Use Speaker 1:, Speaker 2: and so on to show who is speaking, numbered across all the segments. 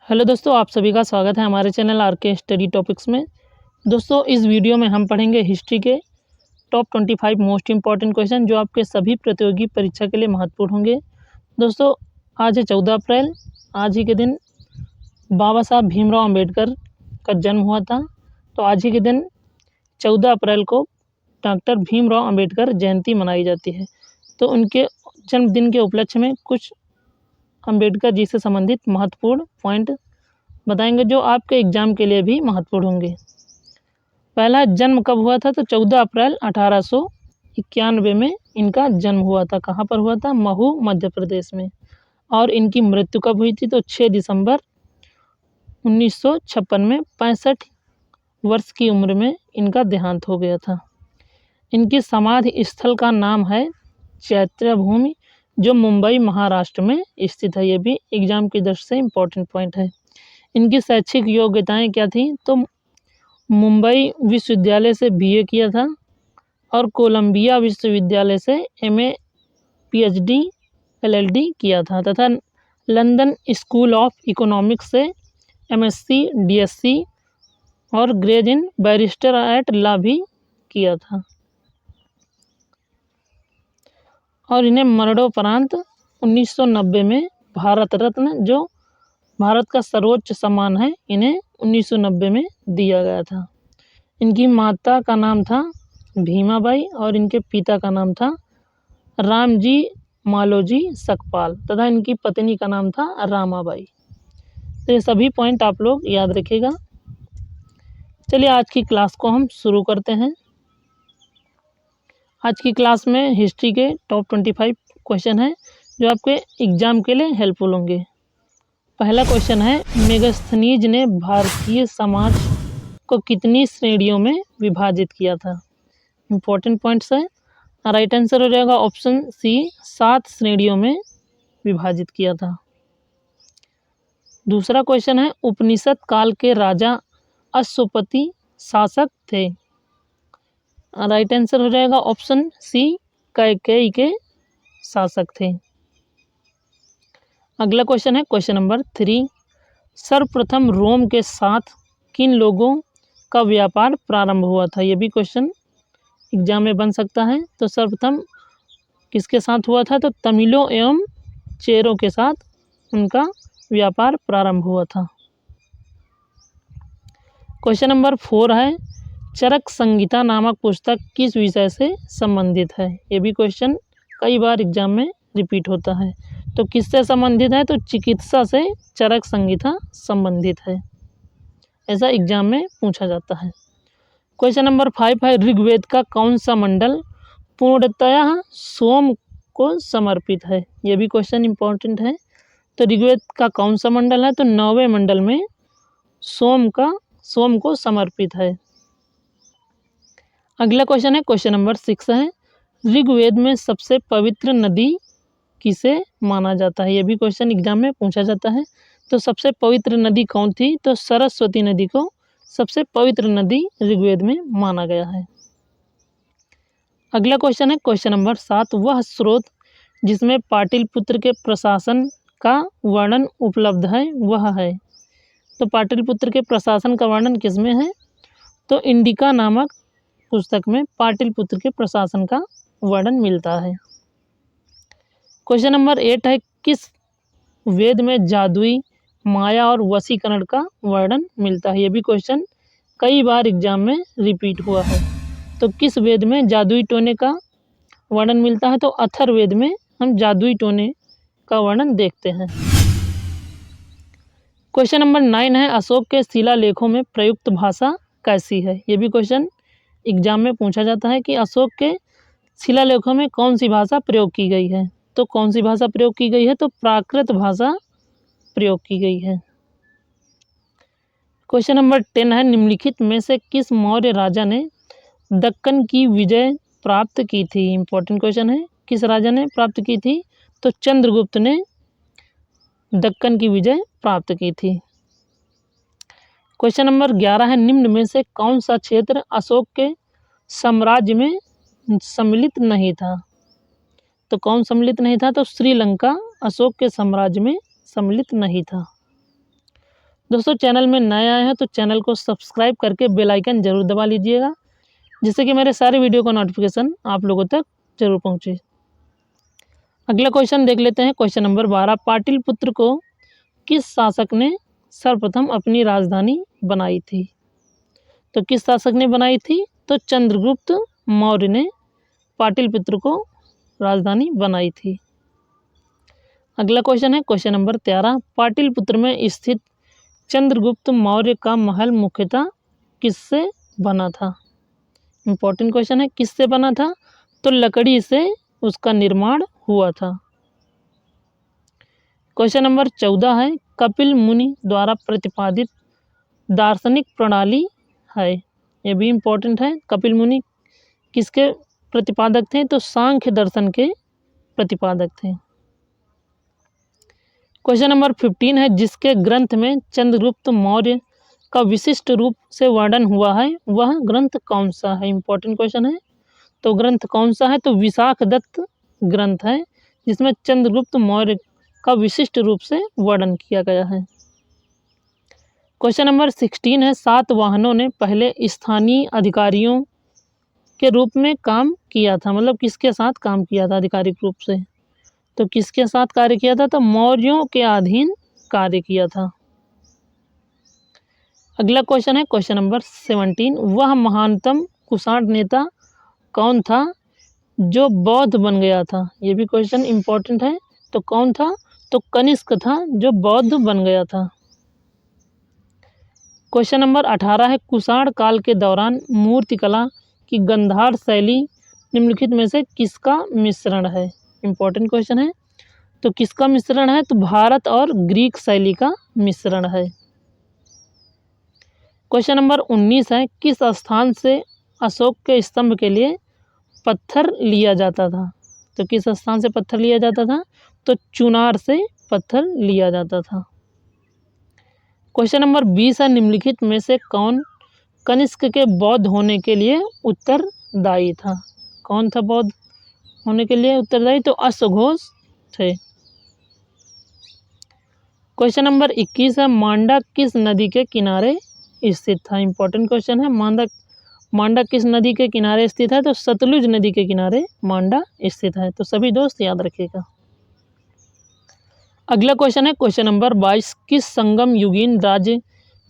Speaker 1: Hello दोस्तों, आप सभी का स्वागत है हमारे चैनल आर के स्टडी टॉपिक्स में। दोस्तों, इस वीडियो में हम पढ़ेंगे हिस्ट्री के टॉप 25 मोस्ट इम्पॉर्टेंट क्वेश्चन जो आपके सभी प्रतियोगी परीक्षा के लिए महत्वपूर्ण होंगे। दोस्तों, आज है 14 अप्रैल। आज ही के दिन बाबा साहब भीमराव अंबेडकर का जन्म हुआ था। तो आज ही के दिन 14 अप्रैल को डॉक्टर भीमराव अंबेडकर जयंती मनाई जाती है। तो उनके जन्मदिन के उपलक्ष्य में कुछ अंबेडकर जी से संबंधित महत्वपूर्ण पॉइंट बताएंगे जो आपके एग्जाम के लिए भी महत्वपूर्ण होंगे। पहला, जन्म कब हुआ था? तो 14 अप्रैल 1891 में इनका जन्म हुआ था। कहाँ पर हुआ था? महू, मध्य प्रदेश में। और इनकी मृत्यु कब हुई थी? तो 6 दिसंबर 1956 में 65 वर्ष की उम्र में इनका देहांत हो गया था। इनकी समाधि स्थल का नाम है चैत्य भूमि, जो मुंबई, महाराष्ट्र में स्थित है। ये भी एग्जाम की दृष्टि से इम्पोर्टेंट पॉइंट है। इनकी शैक्षिक योग्यताएं क्या थी? तो मुंबई विश्वविद्यालय से बीए किया था और कोलंबिया विश्वविद्यालय से एमए, पीएचडी, एलएलडी किया था तथा लंदन स्कूल ऑफ इकोनॉमिक्स से एमएससी, डीएससी और ग्रेज इन बैरिस्टर एट लॉ भी किया था। और इन्हें मरणोपरांत 1990 में भारत रत्न, जो भारत का सर्वोच्च सम्मान है, इन्हें 1990 में दिया गया था। इनकी माता का नाम था भीमाबाई और इनके पिता का नाम था रामजी मालोजी सकपाल तथा इनकी पत्नी का नाम था रामाबाई। तो ये सभी पॉइंट आप लोग याद रखिएगा। चलिए आज की क्लास को हम शुरू करते हैं। आज की क्लास में हिस्ट्री के टॉप 25 क्वेश्चन हैं जो आपके एग्जाम के लिए हेल्पफुल होंगे। पहला क्वेश्चन है, मेगास्थनीज ने भारतीय समाज को कितनी श्रेणियों में विभाजित किया था? इम्पोर्टेंट पॉइंट्स है। राइट आंसर हो जाएगा ऑप्शन सी, 7 श्रेणियों में विभाजित किया था। दूसरा क्वेश्चन है, उपनिषद काल के राजा अश्वपति शासक थे। राइट आंसर हो जाएगा ऑप्शन सी, कैकेयी के शासक थे। अगला क्वेश्चन है क्वेश्चन नंबर 3, सर्वप्रथम रोम के साथ किन लोगों का व्यापार प्रारंभ हुआ था? ये भी क्वेश्चन एग्जाम में बन सकता है। तो सर्वप्रथम किसके साथ हुआ था? तो तमिलों एवं चेरों के साथ उनका व्यापार प्रारंभ हुआ था। क्वेश्चन नंबर 4 है, चरक संहिता नामक पुस्तक किस विषय से संबंधित है? ये भी क्वेश्चन कई बार एग्जाम में रिपीट होता है। तो किससे संबंधित है? तो चिकित्सा से चरक संहिता संबंधित है, ऐसा एग्जाम में पूछा जाता है। क्वेश्चन नंबर 5 है, ऋग्वेद का कौन सा मंडल पूर्णतया सोम को समर्पित है? ये भी क्वेश्चन इंपॉर्टेंट है। तो ऋग्वेद का कौन सा मंडल है? तो 9वें मंडल में सोम को समर्पित है। अगला क्वेश्चन है क्वेश्चन नंबर 6 है, ऋग्वेद में सबसे पवित्र नदी किसे माना जाता है? ये भी क्वेश्चन एग्जाम में पूछा जाता है। तो सबसे पवित्र नदी कौन थी? तो सरस्वती नदी को सबसे पवित्र नदी ऋग्वेद में माना गया है। अगला क्वेश्चन है क्वेश्चन नंबर 7, वह स्रोत जिसमें पाटलिपुत्र के प्रशासन का वर्णन उपलब्ध है वह है? तो पाटलिपुत्र के प्रशासन का वर्णन किसमें है? तो इंडिका नामक पुस्तक में पाटलिपुत्र के प्रशासन का वर्णन मिलता है। क्वेश्चन नंबर 8 है, किस वेद में जादुई, माया और वशीकरण का वर्णन मिलता है? ये भी क्वेश्चन कई बार एग्जाम में रिपीट हुआ है। तो किस वेद में जादुई टोने का वर्णन मिलता है? तो अथर्ववेद में हम जादुई टोने का वर्णन देखते हैं। क्वेश्चन नंबर 9 है, अशोक के शिलालेखों में प्रयुक्त भाषा कैसी है? ये भी क्वेश्चन एग्जाम में पूछा जाता है कि अशोक के शिलालेखों में कौन सी भाषा प्रयोग की गई है? तो कौन सी भाषा प्रयोग की गई है? तो प्राकृत भाषा प्रयोग की गई है। क्वेश्चन नंबर 10 है, निम्नलिखित में से किस मौर्य राजा ने दक्कन की विजय प्राप्त की थी? इंपॉर्टेंट क्वेश्चन है, किस राजा ने प्राप्त की थी? तो चंद्रगुप्त ने दक्कन की विजय प्राप्त की थी। क्वेश्चन नंबर 11 है, निम्न में से कौन सा क्षेत्र अशोक के साम्राज्य में सम्मिलित नहीं था? तो कौन सम्मिलित नहीं था? तो श्रीलंका अशोक के साम्राज्य में सम्मिलित नहीं था। दोस्तों चैनल में नए आए हैं तो चैनल को सब्सक्राइब करके बेल आइकन जरूर दबा लीजिएगा, जिससे कि मेरे सारे वीडियो का नोटिफिकेशन आप लोगों तक जरूर पहुँचे। अगला क्वेश्चन देख लेते हैं। क्वेश्चन नंबर 12, पाटलिपुत्र को किस शासक ने सर्वप्रथम अपनी राजधानी बनाई थी? तो किस शासक ने बनाई थी? तो चंद्रगुप्त मौर्य ने पाटलिपुत्र को राजधानी बनाई थी। अगला क्वेश्चन है क्वेश्चन नंबर 13, पाटलिपुत्र में स्थित चंद्रगुप्त मौर्य का महल मुख्यतः किससे बना था? इंपॉर्टेंट क्वेश्चन है, किससे बना था? तो लकड़ी से उसका निर्माण हुआ था। क्वेश्चन नंबर 14 है, कपिल मुनि द्वारा प्रतिपादित दार्शनिक प्रणाली है। ये भी इम्पोर्टेंट है। कपिल मुनि किसके प्रतिपादक थे? तो सांख्य दर्शन के प्रतिपादक थे। क्वेश्चन नंबर 15 है, जिसके ग्रंथ में चंद्रगुप्त मौर्य का विशिष्ट रूप से वर्णन हुआ है, वह ग्रंथ कौन सा है? इंपॉर्टेंट क्वेश्चन है। तो ग्रंथ कौन सा है? तो विशाखदत्त ग्रंथ है, जिसमें चंद्रगुप्त मौर्य का विशिष्ट रूप से वर्णन किया गया है। क्वेश्चन नंबर 16 है, सातवाहनों ने पहले स्थानीय अधिकारियों के रूप में काम किया था, मतलब किसके साथ काम किया था आधिकारिक रूप से? तो किसके साथ कार्य किया था? तो मौर्यों के अधीन कार्य किया था। अगला क्वेश्चन है क्वेश्चन नंबर 17, वह महानतम कुषाण नेता कौन था जो बौद्ध बन गया था? ये भी क्वेश्चन इंपॉर्टेंट है। तो कौन था? तो कनिष्क था जो बौद्ध बन गया था। क्वेश्चन नंबर 18 है, कुषाण काल के दौरान मूर्तिकला की गंधार शैली निम्नलिखित में से किसका मिश्रण है? इंपॉर्टेंट क्वेश्चन है। तो किसका मिश्रण है? तो भारत और ग्रीक शैली का मिश्रण है। क्वेश्चन नंबर 19 है, किस स्थान से अशोक के स्तंभ के लिए पत्थर लिया जाता था? तो किस स्थान से पत्थर लिया जाता था? तो चुनार से पत्थर लिया जाता था। क्वेश्चन नंबर 20 है, निम्नलिखित में से कौन कनिष्क के बौद्ध होने के लिए उत्तरदायी था? कौन था बौद्ध होने के लिए उत्तरदायी? तो अश्वघोष थे। क्वेश्चन नंबर 21 है, मांडा किस नदी के किनारे स्थित था? इंपॉर्टेंट क्वेश्चन है। मांडा किस नदी के किनारे स्थित है? तो सतलुज नदी के किनारे मांडा स्थित है। तो सभी दोस्त याद रखिएगा। अगला क्वेश्चन है क्वेश्चन नंबर 22, किस संगम युगीन राज्य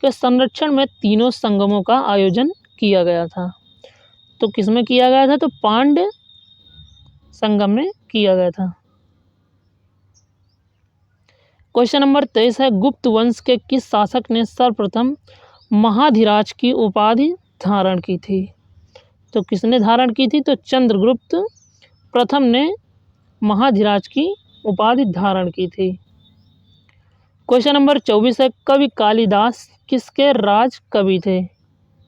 Speaker 1: के संरक्षण में तीनों संगमों का आयोजन किया गया था? तो किसमें किया गया था? तो पांड्य संगम में किया गया था। क्वेश्चन नंबर 23 है, गुप्त वंश के किस शासक ने सर्वप्रथम महाधिराज की उपाधि धारण की थी? तो किसने धारण की थी? तो चंद्रगुप्त प्रथम ने महाधिराज की उपाधि धारण की थी। क्वेश्चन नंबर 24 है, कवि कालिदास किसके राज कवि थे?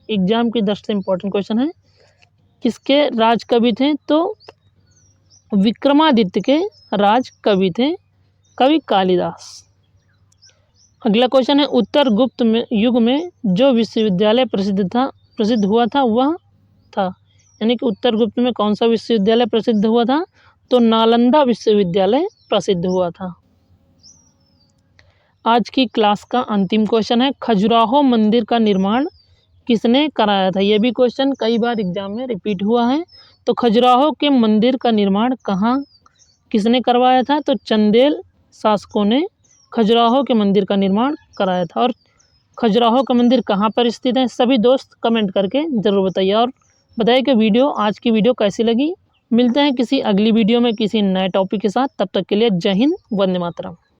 Speaker 1: एग्जाम की दृष्टि से इंपॉर्टेंट क्वेश्चन है। किसके राज कवि थे? तो विक्रमादित्य के राज कवि थे कवि कालिदास। अगला क्वेश्चन है, उत्तर गुप्त युग में जो विश्वविद्यालय प्रसिद्ध हुआ था वह था, यानी कि उत्तर गुप्त में कौन सा विश्वविद्यालय प्रसिद्ध हुआ था? तो नालंदा विश्वविद्यालय प्रसिद्ध हुआ था। आज की क्लास का अंतिम क्वेश्चन है, खजुराहो मंदिर का निर्माण किसने कराया था? यह भी क्वेश्चन कई बार एग्जाम में रिपीट हुआ है। तो खजुराहो के मंदिर का निर्माण कहाँ किसने करवाया था? तो चंदेल शासकों ने खजुराहो के मंदिर का निर्माण कराया था। और खजुराहो का मंदिर कहाँ पर स्थित है? सभी दोस्त कमेंट करके ज़रूर बताइए और बताइए कि आज की वीडियो कैसी लगी। मिलते हैं किसी अगली वीडियो में किसी नए टॉपिक के साथ। तब तक के लिए जय हिंद, वंदे मातरम।